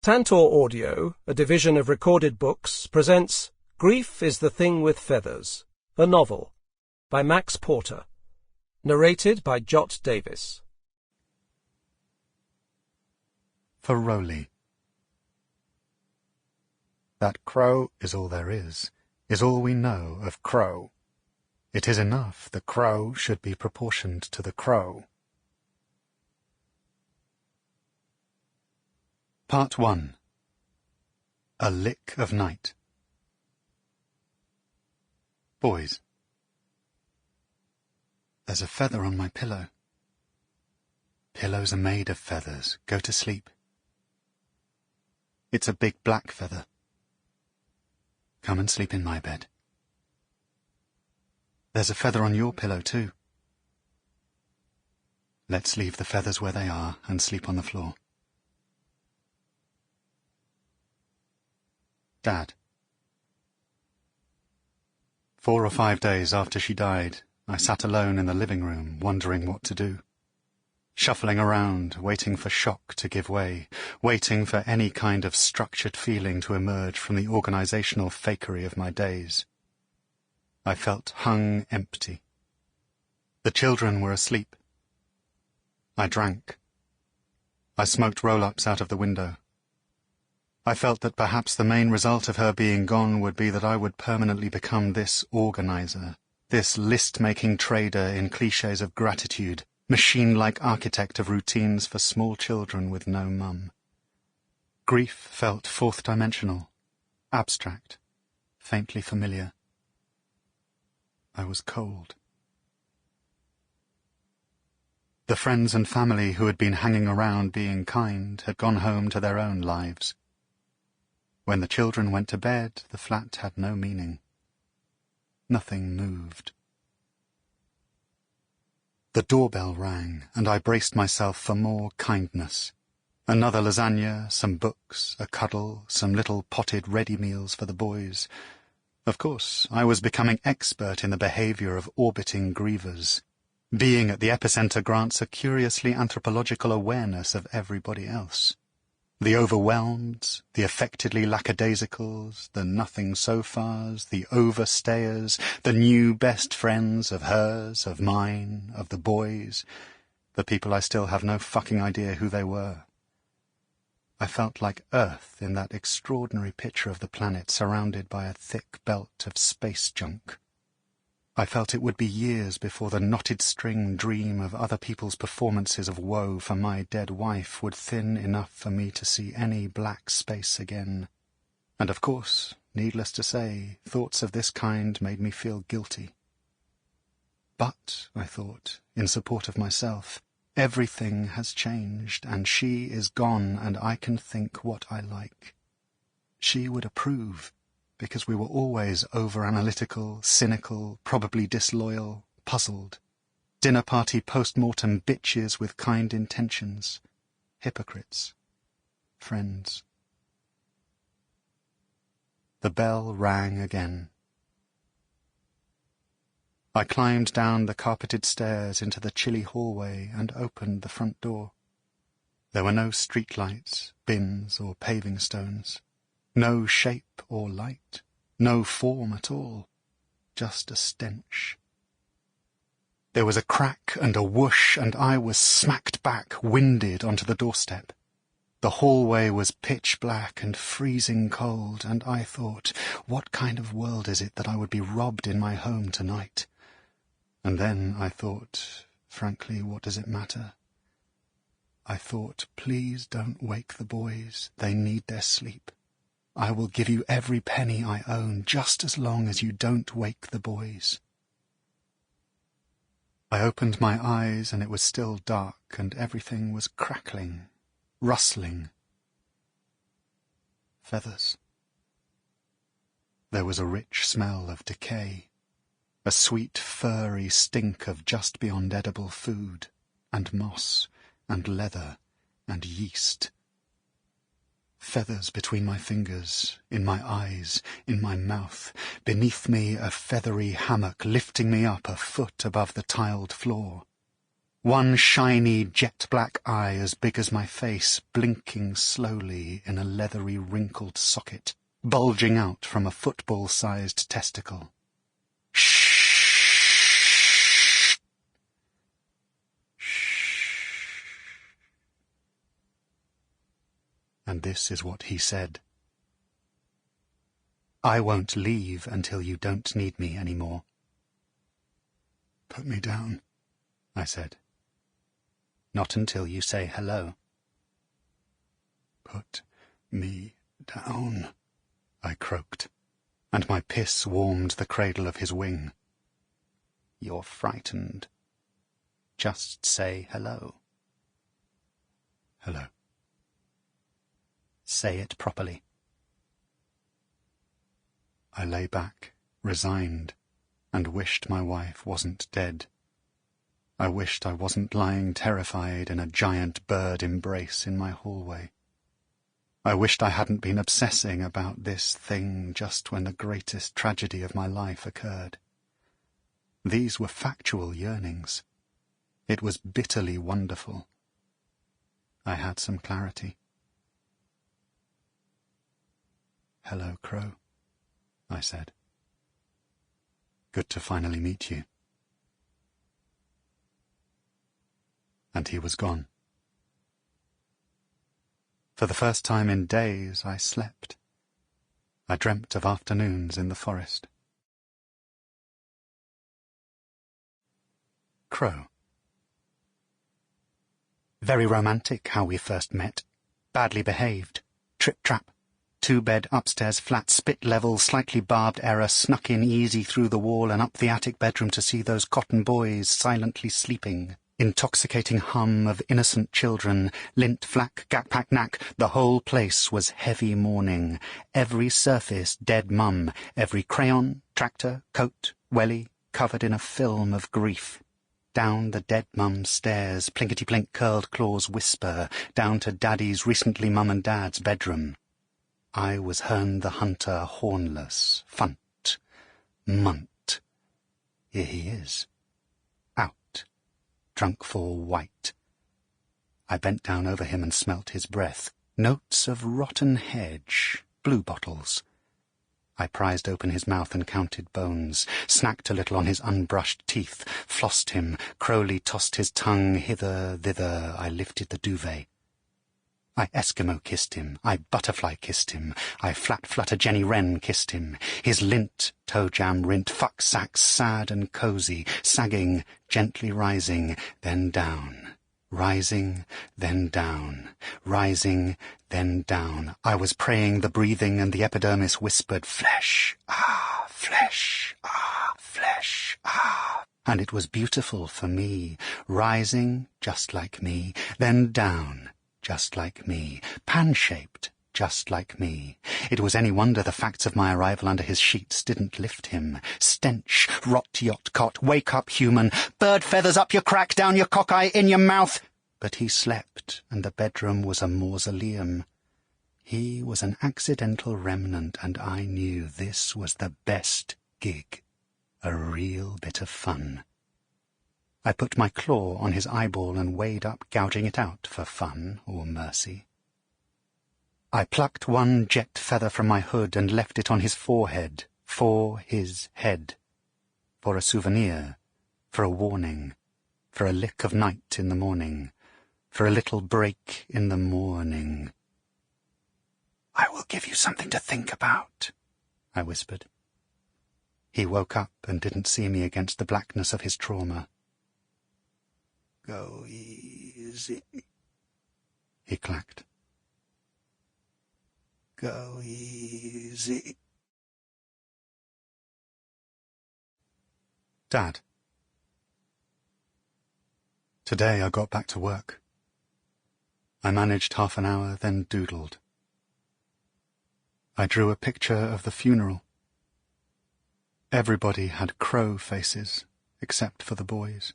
Tantor Audio, a division of Recorded Books, presents Grief is the Thing with Feathers, a novel, by Max Porter, narrated by Jot Davies. For Rowley. That crow is all there is all we know of crow. It is enough the crow should be proportioned to the crow. Part 1. A Lick of Night. Boys. There's a feather on my pillow. Pillows are made of feathers. Go to sleep. It's a big black feather. Come and sleep in my bed. There's a feather on your pillow too. Let's leave the feathers where they are and sleep on the floor. Dad. 4 or 5 days after she died, I sat alone in the living room, wondering what to do. Shuffling around, waiting for shock to give way, waiting for any kind of structured feeling to emerge from the organizational fakery of my days. I felt hung empty. The children were asleep. I drank. I smoked roll-ups out of the window. I felt that perhaps the main result of her being gone would be that I would permanently become this organizer, this list-making trader in clichés of gratitude, machine-like architect of routines for small children with no mum. Grief felt fourth-dimensional, abstract, faintly familiar. I was cold. The friends and family who had been hanging around being kind had gone home to their own lives. When the children went to bed, the flat had no meaning. Nothing moved. The doorbell rang, and I braced myself for more kindness. Another lasagna, some books, a cuddle, some little potted ready meals for the boys. Of course, I was becoming expert in the behaviour of orbiting grievers. Being at the epicenter grants a curiously anthropological awareness of everybody else. The overwhelmed, the affectedly lackadaisicals, the nothing-so-fars, the overstayers, the new best friends of hers, of mine, of the boys, the people I still have no fucking idea who they were. I felt like Earth in that extraordinary picture of the planet surrounded by a thick belt of space junk. I felt it would be years before the knotted string dream of other people's performances of woe for my dead wife would thin enough for me to see any black space again. And of course, needless to say, thoughts of this kind made me feel guilty. But, I thought, in support of myself, everything has changed, and she is gone, and I can think what I like. She would approve, because we were always over-analytical, cynical, probably disloyal, puzzled. Dinner-party post-mortem bitches with kind intentions. Hypocrites. Friends. The bell rang again. I climbed down the carpeted stairs into the chilly hallway and opened the front door. There were no streetlights, bins, or paving stones. No shape or light, no form at all, just a stench. There was a crack and a whoosh, and I was smacked back, winded, onto the doorstep. The hallway was pitch black and freezing cold, and I thought, what kind of world is it that I would be robbed in my home tonight? And then I thought, frankly, what does it matter? I thought, please don't wake the boys, they need their sleep. I will give you every penny I own, just as long as you don't wake the boys. I opened my eyes, and it was still dark, and everything was crackling, rustling. Feathers. There was a rich smell of decay, a sweet, furry stink of just beyond edible food, and moss, and leather, and yeast. Feathers between my fingers, in my eyes, in my mouth, beneath me a feathery hammock lifting me up a foot above the tiled floor. one shiny jet-black eye as big as my face, blinking slowly in a leathery wrinkled socket, bulging out from a football-sized testicle. Shh! Shh! And this is what he said. I won't leave until you don't need me anymore. Put me down, I said. Not until you say hello. Put me down, I croaked, and my piss warmed the cradle of his wing. You're frightened. Just say hello. Hello. Say it properly. I lay back, resigned, and wished my wife wasn't dead. I wished I wasn't lying terrified in a giant bird embrace in my hallway. I wished I hadn't been obsessing about this thing just when the greatest tragedy of my life occurred. These were factual yearnings. It was bitterly wonderful. I had some clarity. Hello, Crow, I said. Good to finally meet you. And he was gone. For the first time in days, I slept. I dreamt of afternoons in the forest. Crow. Very romantic how we first met. Badly behaved. Trip-trap. 2-bed upstairs flat, spit level, slightly barbed error, snuck in easy through the wall and up the attic bedroom to see those cotton boys silently sleeping. Intoxicating hum of innocent children, lint, flack, gakpak, knack, the whole place was heavy mourning. Every surface dead mum, every crayon, tractor, coat, welly, covered in a film of grief. Down the dead mum's stairs, plinkety-plink curled claws whisper, down to Daddy's recently mum and Dad's bedroom. I was Herne the Hunter, hornless, funt, munt. Here he is. Out. Drunk for white. I bent down over him and smelt his breath. Notes of rotten hedge, blue bottles. I prized open his mouth and counted bones, snacked a little on his unbrushed teeth, flossed him, Crowley tossed his tongue hither, thither. I lifted the duvet. I Eskimo kissed him, I butterfly kissed him, I flat-flutter Jenny Wren kissed him, his lint, toe jam rint, fuck sacks sad and cosy, sagging, gently rising, then down, rising, then down, rising, then down. I was praying the breathing and the epidermis whispered, flesh, ah, flesh, ah, flesh, ah. And it was beautiful for me, rising, just like me, then down, just like me, pan-shaped, just like me. It was any wonder the facts of my arrival under his sheets didn't lift him. Stench, rot yacht cot, wake up human, bird feathers up your crack, down your cockeye, in your mouth. But he slept, and the bedroom was a mausoleum. He was an accidental remnant, and I knew this was the best gig. A real bit of fun. I put my claw on his eyeball and weighed up, gouging it out for fun or mercy. I plucked one jet feather from my hood and left it on his forehead, for his head. For a souvenir, for a warning, for a lick of night in the morning, for a little break in the morning. I will give you something to think about, I whispered. He woke up and didn't see me against the blackness of his trauma. Go easy, he clacked. Go easy. Dad. Today I got back to work. I managed half an hour, then doodled. I drew a picture of the funeral. Everybody had crow faces, except for the boys.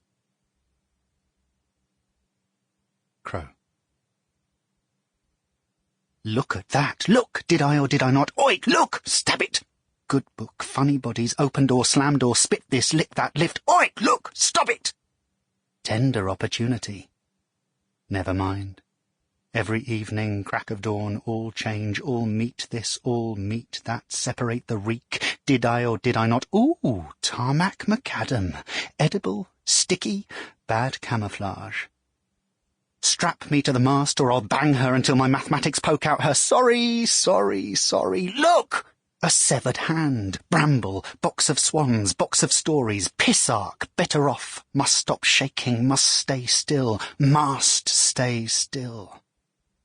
Crow. Look at that! Look! Did I or did I not? Oi! Look! Stab it! Good book, funny bodies, open door, slam door, spit this, lick that, lift. Oi! Look! Stop it! tender opportunity. Never mind. Every evening, crack of dawn, all change, all meet this, all meet that, separate the reek. Did I or did I not? Ooh, tarmac macadam. Edible, sticky, bad camouflage. Strap me to the mast or I'll bang her until my mathematics poke out her sorry, sorry, sorry. Look! A severed hand, bramble, box of swans, box of stories, piss arc, better off, must stop shaking, must stay still, mast stay still.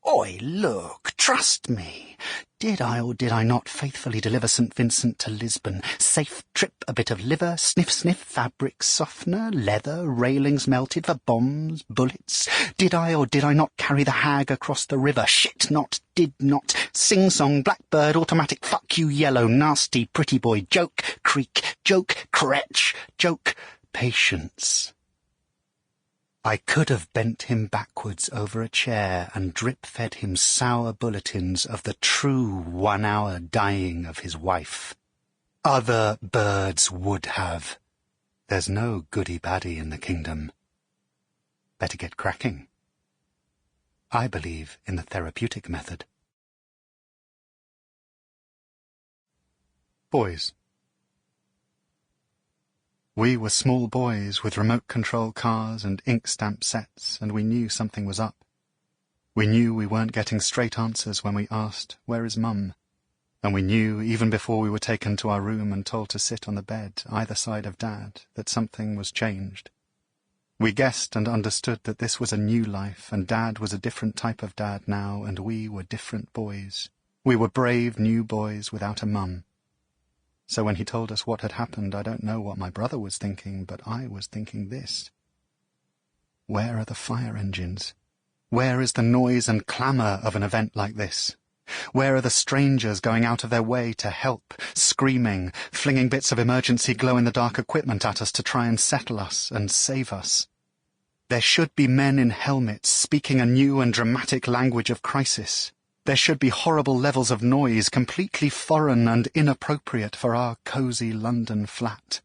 Oi, look, trust me. Did I or did I not faithfully deliver St. Vincent to Lisbon? Safe trip, a bit of liver, sniff, fabric softener, leather, railings melted for bombs, bullets. Did I or did I not carry the hag across the river? Shit not, did not. Sing-song, blackbird, automatic, fuck you, yellow, nasty, pretty boy, joke, creak, joke, cretch, joke, patience. I could have bent him backwards over a chair and drip-fed him sour bulletins of the true 1 hour dying of his wife. Other birds would have. There's no goody-baddie in the kingdom. Better get cracking. I believe in the therapeutic method. Boys. We were small boys with remote-control cars and ink stamp sets, and we knew something was up. We knew we weren't getting straight answers when we asked, "Where is Mum?" And we knew, even before we were taken to our room and told to sit on the bed, either side of Dad, that something was changed. We guessed and understood that this was a new life, and Dad was a different type of dad now, and we were different boys. We were brave new boys without a mum. So when he told us what had happened, I don't know what my brother was thinking, but I was thinking this. Where are the fire engines? Where is the noise and clamour of an event like this? Where are the strangers going out of their way to help, screaming, flinging bits of emergency glow-in-the-dark equipment at us to try and settle us and save us? There should be men in helmets speaking a new and dramatic language of crisis. There should be horrible levels of noise completely foreign and inappropriate for our cosy London flat.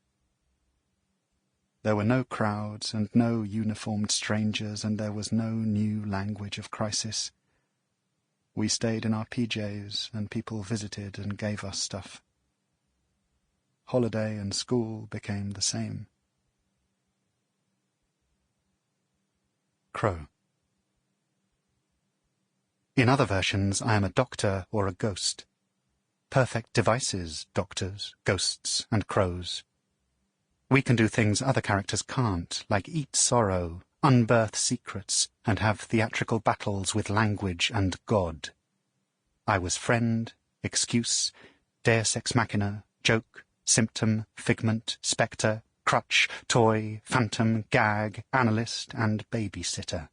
There were no crowds and no uniformed strangers, and there was no new language of crisis. We stayed in our PJs, and people visited and gave us stuff. Holiday and school became the same. Crow. In other versions, I am a doctor or a ghost. Perfect devices, doctors, ghosts, and crows. We can do things other characters can't, like eat sorrow, unbirth secrets, and have theatrical battles with language and God. I was friend, excuse, deus ex machina, joke, symptom, figment, spectre, crutch, toy, phantom, gag, analyst, and babysitter.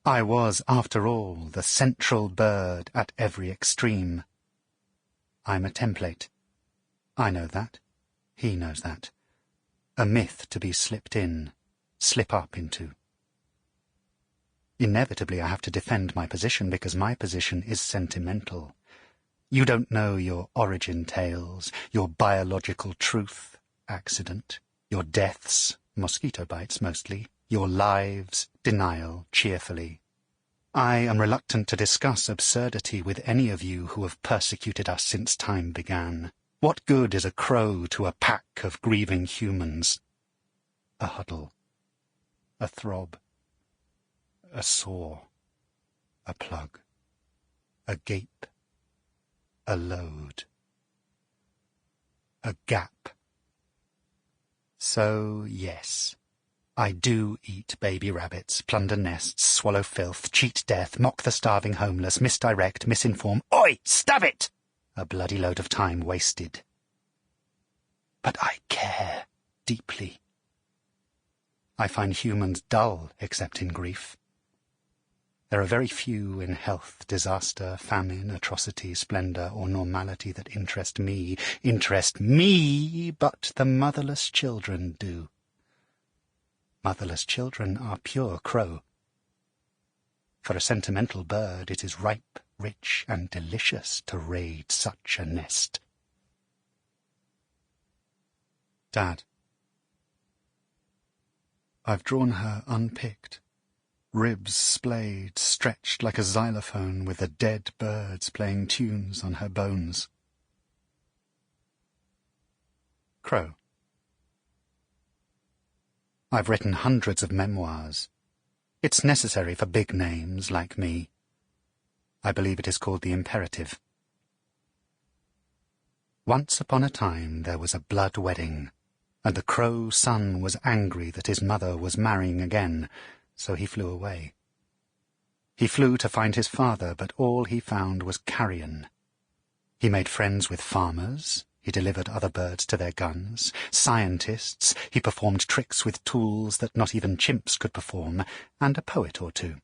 I was, after all, the central bird at every extreme. I'm a template. I know that. He knows that. A myth to be slipped in, slip up into. Inevitably I have to defend my position because my position is sentimental. You don't know your origin tales, your biological truth, accident, your deaths, mosquito bites mostly, your lives, denial, cheerfully. I am reluctant to discuss absurdity with any of you who have persecuted us since time began. What good is a crow to a pack of grieving humans? A huddle, a throb, a saw, a plug, a gape, a load, a gap. So, yes, I do eat baby rabbits, plunder nests, swallow filth, cheat death, mock the starving homeless, misdirect, misinform. Oi, stab it! A bloody load of time wasted. But I care deeply. I find humans dull except in grief. There are very few in health, disaster, famine, atrocity, splendour, or normality that interest me, but the motherless children do. Motherless children are pure crow. For a sentimental bird, it is ripe, rich, and delicious to raid such a nest. Dad. I've drawn her unpicked, ribs splayed, stretched like a xylophone with the dead birds playing tunes on her bones. Crow. I've written hundreds of memoirs. It's necessary for big names like me. I believe it is called the imperative. Once upon a time there was a blood wedding, and the crow son was angry that his mother was marrying again, so he flew away. He flew to find his father, but all he found was carrion. He made friends with farmers, he delivered other birds to their guns, scientists, he performed tricks with tools that not even chimps could perform, and a poet or two.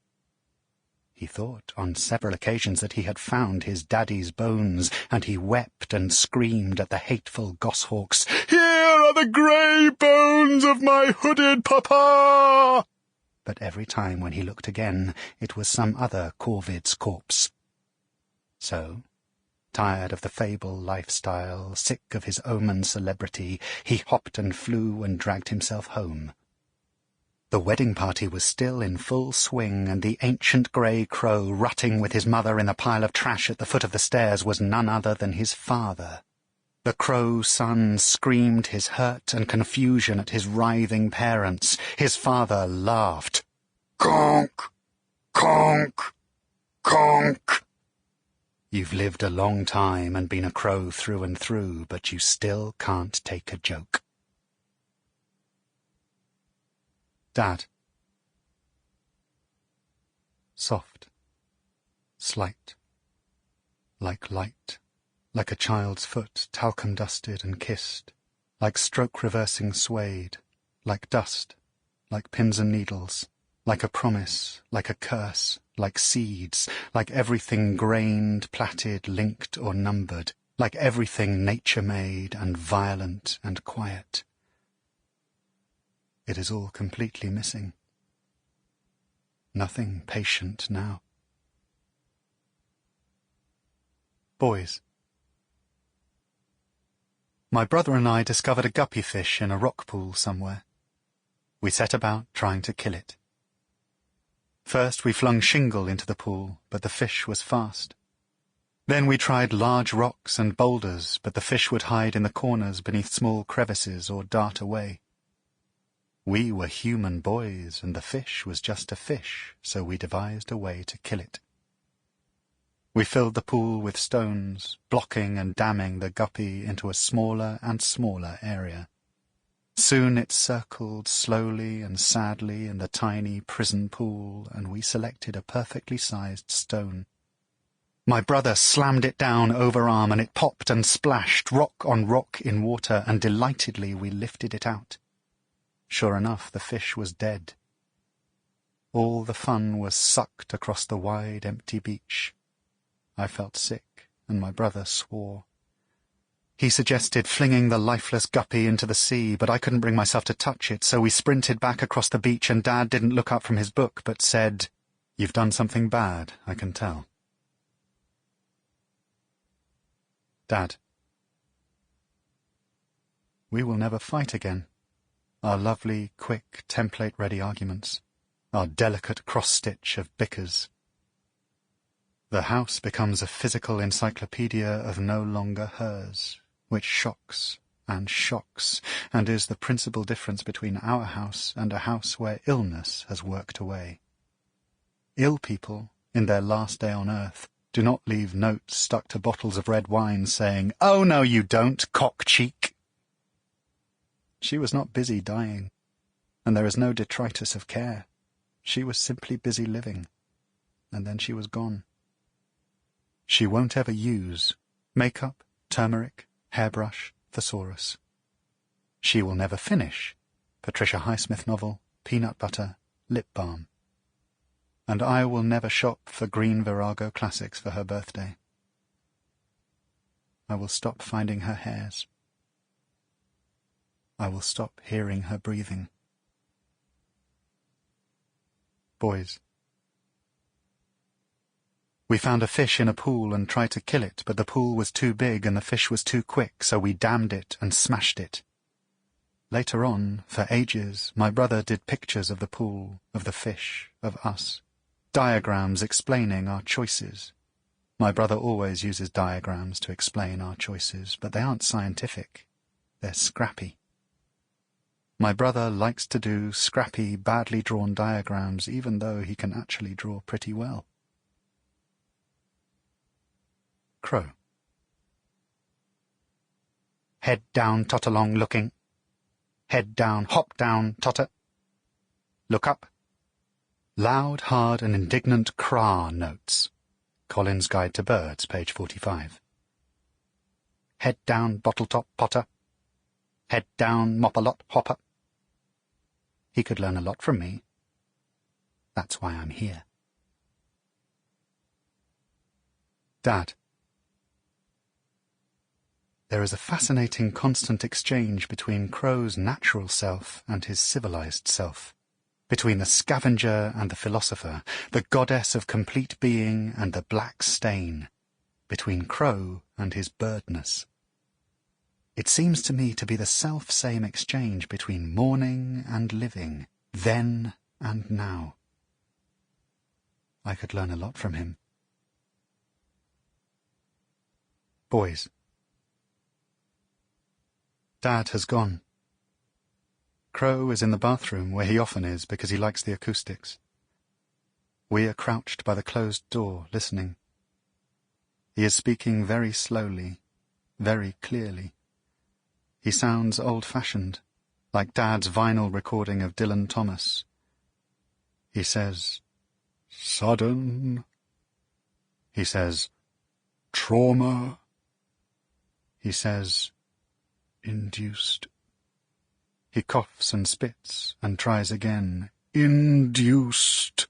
He thought on several occasions that he had found his daddy's bones, and he wept and screamed at the hateful goshawks, "Here are the grey bones of my hooded papa!" But every time when he looked again, it was some other corvid's corpse. So, tired of the fable lifestyle, sick of his omen celebrity, he hopped and flew and dragged himself home. The wedding party was still in full swing, and the ancient grey crow rutting with his mother in the pile of trash at the foot of the stairs was none other than his father. The crow son screamed his hurt and confusion at his writhing parents. His father laughed. "Conk! Conk! Conk!" You've lived a long time and been a crow through and through, but you still can't take a joke. Dad. Soft, slight, like light, like a child's foot talcum-dusted and kissed, like stroke-reversing suede, like dust, like pins and needles, like a promise, like a curse, like seeds, like everything grained, plaited, linked or numbered, like everything nature made and violent and quiet. It is all completely missing. Nothing patient now. Boys. My brother and I discovered a guppy fish in a rock pool somewhere. We set about trying to kill it. First we flung shingle into the pool, but the fish was fast. Then we tried large rocks and boulders, but the fish would hide in the corners beneath small crevices or dart away. We were human boys, and the fish was just a fish, so we devised a way to kill it. We filled the pool with stones, blocking and damming the guppy into a smaller and smaller area. Soon it circled slowly and sadly in the tiny prison pool, and we selected a perfectly sized stone. My brother slammed it down overarm, and it popped and splashed rock on rock in water, and delightedly we lifted it out. Sure enough, the fish was dead. All the fun was sucked across the wide, empty beach. I felt sick, and my brother swore. He suggested flinging the lifeless guppy into the sea, but I couldn't bring myself to touch it, so we sprinted back across the beach, and Dad didn't look up from his book, but said, "You've done something bad, I can tell." Dad. We will never fight again. Our lovely, quick, template-ready arguments, our delicate cross-stitch of bickers. The house becomes a physical encyclopedia of no longer hers, which shocks, and is the principal difference between our house and a house where illness has worked away. Ill people, in their last day on earth, do not leave notes stuck to bottles of red wine saying, "Oh, no, you don't, cock-cheek." She was not busy dying, and there is no detritus of care. She was simply busy living, and then she was gone. She won't ever use makeup, turmeric, hairbrush, thesaurus. She will never finish Patricia Highsmith novel, peanut butter, lip balm. And I will never shop for green Virago classics for her birthday. I will stop finding her hairs. I will stop hearing her breathing. Boys. We found a fish in a pool and tried to kill it, but the pool was too big and the fish was too quick, so we dammed it and smashed it. Later on, for ages, my brother did pictures of the pool, of the fish, of us. Diagrams explaining our choices. My brother always uses diagrams to explain our choices, but they aren't scientific. They're scrappy. My brother likes to do scrappy, badly drawn diagrams, even though he can actually draw pretty well. Crow. Head down, tot along, looking. Head down, hop down, totter. Look up. Loud, hard, and indignant craa notes. Collins' Guide to Birds, page 45. Head down, bottle-top, potter. Head down, mop-a-lot, hopper. He could learn a lot from me. That's why I'm here. Dad. There is a fascinating constant exchange between Crow's natural self and his civilized self, between the scavenger and the philosopher, the goddess of complete being and the black stain, between Crow and his birdness. It seems to me to be the self-same exchange between mourning and living, then and now. I could learn a lot from him. Boys. Dad has gone. Crow is in the bathroom, where he often is because he likes the acoustics. We are crouched by the closed door, listening. He is speaking very slowly, very clearly. He sounds old-fashioned, like Dad's vinyl recording of Dylan Thomas. He says, sudden. He says, trauma. He says, induced. He coughs and spits and tries again. Induced.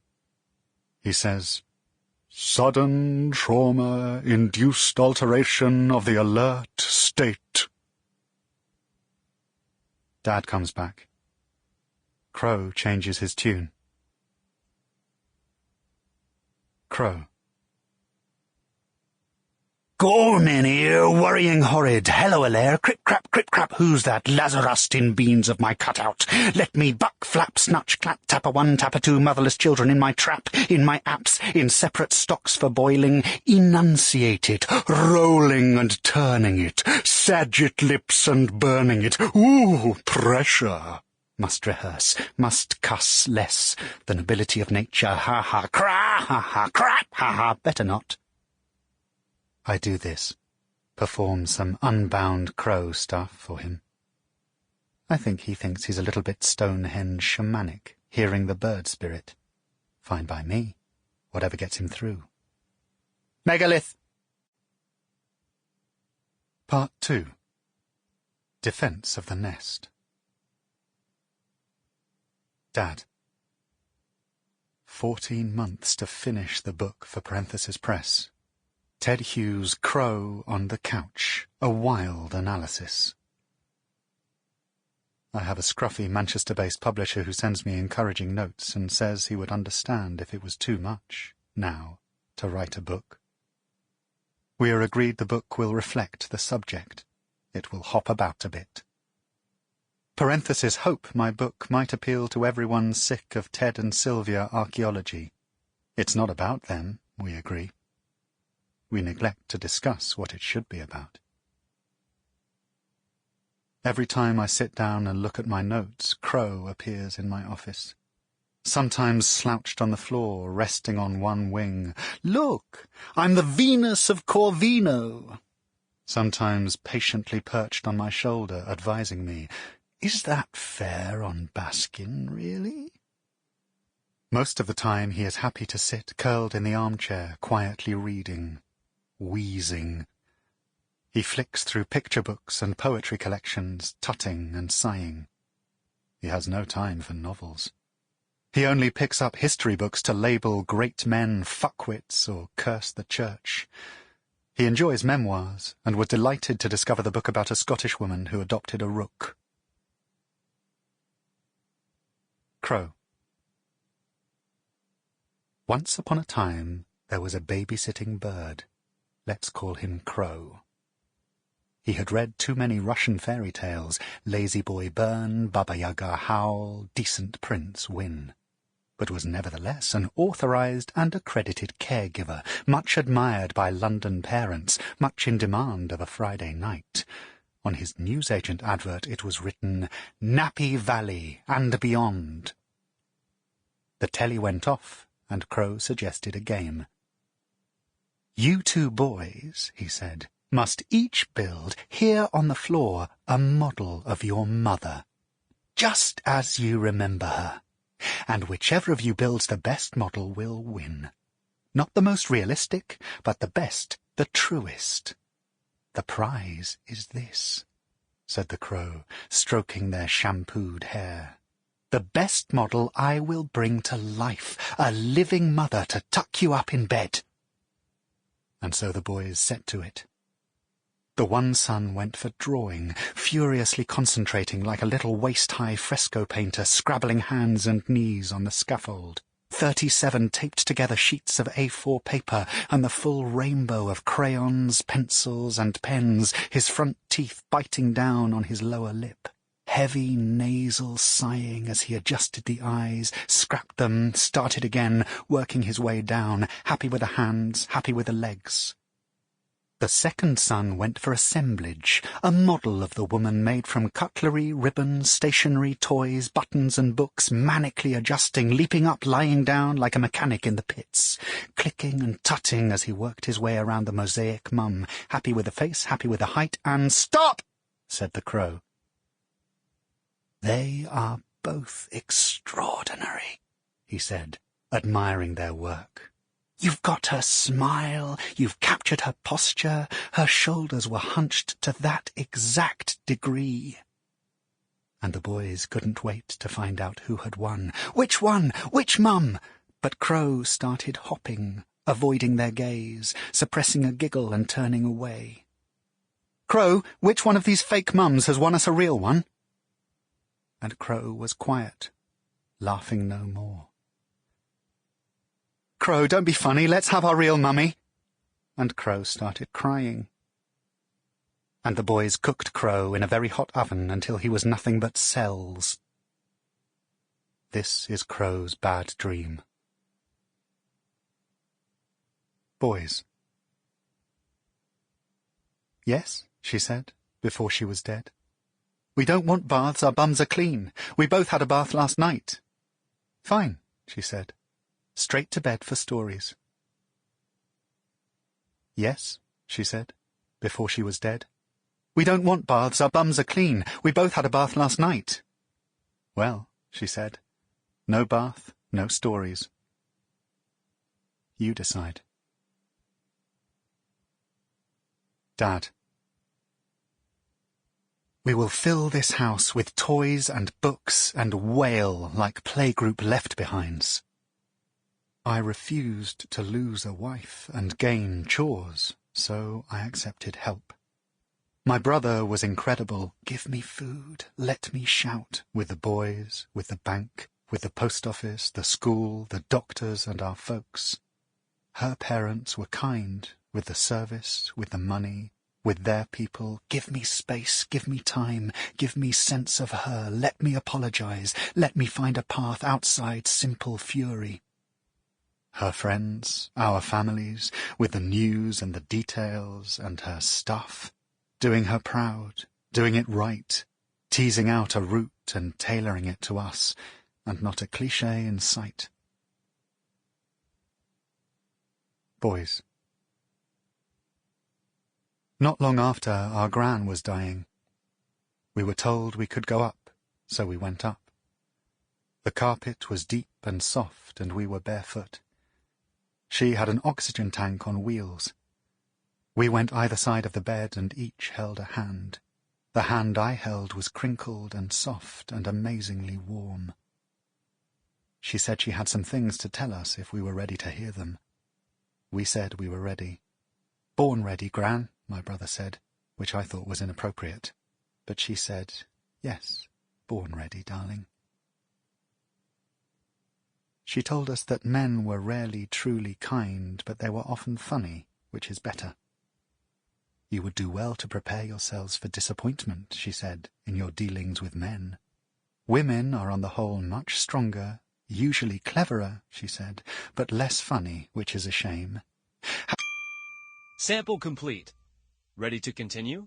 He says, sudden trauma-induced alteration of the alert state. Dad comes back. Crow changes his tune. Crow. Go on in here, worrying horrid. Hello, alair, crip-crap, who's that Lazarus in beans of my cutout? Let me buck, flap, snatch, clap, tapper one, tapper two, motherless children in my trap, in my apps, in separate stocks for boiling, enunciate it, rolling and turning it, sagitt lips and burning it. Ooh, pressure. Must rehearse, must cuss less. The nobility of nature, ha-ha, cra, ha-ha, crap, ha-ha, better not. I do this, perform some unbound Crow stuff for him. I think he thinks he's a little bit Stonehenge shamanic, hearing the bird spirit. Fine by me, whatever gets him through. Megalith! Part 2. Defense of the Nest. Dad. 14 months to finish the book for Parenthesis Press. Ted Hughes' Crow on the Couch, a wild analysis. I have a scruffy Manchester-based publisher who sends me encouraging notes and says he would understand if it was too much, now, to write a book. We are agreed the book will reflect the subject. It will hop about a bit. Parenthesis hope my book might appeal to everyone sick of Ted and Sylvia archaeology. It's not about them, we agree. We neglect to discuss what it should be about. Every time I sit down and look at my notes, Crow appears in my office. Sometimes slouched on the floor, resting on one wing. Look, I'm the Venus of Corvino. Sometimes patiently perched on my shoulder, advising me, is that fair on Baskin, really? Most of the time he is happy to sit curled in the armchair, quietly reading. Wheezing. He flicks through picture books and poetry collections, tutting and sighing. He has no time for novels. He only picks up history books to label great men fuckwits or curse the church. He enjoys memoirs, and was delighted to discover the book about a Scottish woman who adopted a rook. Crow. Once upon a time there was a babysitting bird. Let's call him Crow. He had read too many Russian fairy tales, Lazy Boy burn, Baba Yaga howl, Decent Prince win, but was nevertheless an authorized and accredited caregiver, much admired by London parents, much in demand of a Friday night. On his newsagent advert it was written, Nappy Valley and beyond. The telly went off, and Crow suggested a game. "You two boys," he said, "must each build, here on the floor, a model of your mother, just as you remember her. And whichever of you builds the best model will win. Not the most realistic, but the best, the truest. The prize is this," said the Crow, stroking their shampooed hair. "The best model I will bring to life, a living mother to tuck you up in bed." And so the boys set to it. The one son went for drawing, furiously concentrating like a little waist-high fresco painter scrabbling hands and knees on the scaffold. 37 taped-together sheets of A4 paper and the full rainbow of crayons, pencils, and pens, his front teeth biting down on his lower lip. Heavy nasal sighing as he adjusted the eyes, scrapped them, started again, working his way down, happy with the hands, happy with the legs. The second son went for assemblage, a model of the woman made from cutlery, ribbons, stationery, toys, buttons and books, manically adjusting, leaping up, lying down like a mechanic in the pits, clicking and tutting as he worked his way around the mosaic mum, happy with the face, happy with the height, and "Stop!" said the Crow. "They are both extraordinary," he said, admiring their work. "You've got her smile, you've captured her posture, her shoulders were hunched to that exact degree." And the boys couldn't wait to find out who had won. Which one? Which mum? But Crow started hopping, avoiding their gaze, suppressing a giggle and turning away. "Crow, which one of these fake mums has won us a real one?" And Crow was quiet, laughing no more. "Crow, don't be funny, let's have our real mummy." And Crow started crying. And the boys cooked Crow in a very hot oven until he was nothing but cells. This is Crow's bad dream. Boys. "Yes," she said, before she was dead. "We don't want baths, our bums are clean. We both had a bath last night." "Fine," she said. "Straight to bed for stories." "Yes," she said, before she was dead. "We don't want baths, our bums are clean. We both had a bath last night." "Well," she said, "no bath, no stories. You decide." Dad. "We will fill this house with toys and books and wail like playgroup left-behinds." I refused to lose a wife and gain chores, so I accepted help. My brother was incredible. Give me food, let me shout, with the boys, with the bank, with the post office, the school, the doctors and our folks. Her parents were kind, with the service, with the money, with their people. Give me space, give me time, give me sense of her, let me apologize, let me find a path outside simple fury. Her friends, our families, with the news and the details and her stuff, doing her proud, doing it right, teasing out a route and tailoring it to us, and not a cliché in sight. Boys. Not long after, our gran was dying. We were told we could go up, so we went up. The carpet was deep and soft, and we were barefoot. She had an oxygen tank on wheels. We went either side of the bed and each held a hand. The hand I held was crinkled and soft and amazingly warm. She said she had some things to tell us if we were ready to hear them. We said we were ready. "Born ready, Gran," my brother said, which I thought was inappropriate. But she said, "Yes, born ready, darling." She told us that men were rarely truly kind, but they were often funny, which is better. You would do well to prepare yourselves for disappointment, she said, in your dealings with men. Women are on the whole much stronger, usually cleverer, she said, but less funny, which is a shame. Sample complete. Ready to continue?